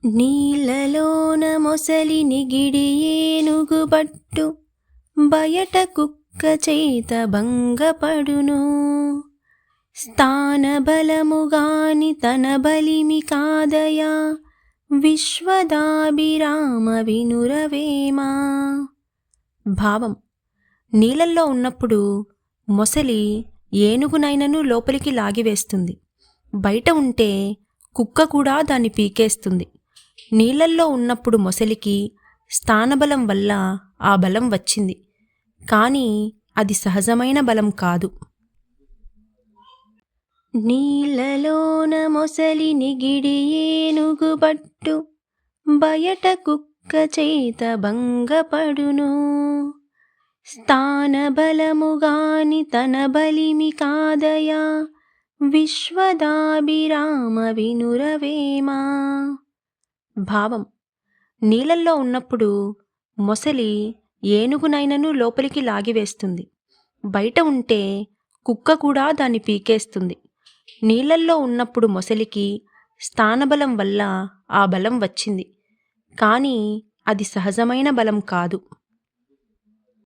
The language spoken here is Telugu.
నీళ్ళలోన మొసలి నిగిడి ఏనుగుబట్టు బయట కుక్క చేత భంగపడును. స్థానబలముగాని తన బలిమి కాదయా విశ్వదాభిరామ వినురవేమా. భావం: నీళ్ళల్లో ఉన్నప్పుడు మొసలి ఏనుగునైనను లోపలికి లాగివేస్తుంది. బయట ఉంటే కుక్క కూడా దాన్ని పీకేస్తుంది. నీళ్ళల్లో ఉన్నప్పుడు మొసలికి స్థానబలం వల్ల ఆ బలం వచ్చింది, కానీ అది సహజమైన బలం కాదు. నీళ్ళలోన మొసలి నిగిడి ఏనుగుబట్టు బయట కుక్క చేత భంగపడును. స్థానబలముగాని తన బలిమి కాదయా విశ్వదాభిరామ వినురవేమా. భావం: నీళ్ళల్లో ఉన్నప్పుడు మొసలి ఏనుగునైనను లోపలికి లాగివేస్తుంది. బయట ఉంటే కుక్క కూడా దాన్ని పీకేస్తుంది. నీళ్ళల్లో ఉన్నప్పుడు మొసలికి స్థానబలం వల్ల ఆ బలం వచ్చింది, కానీ అది సహజమైన బలం కాదు.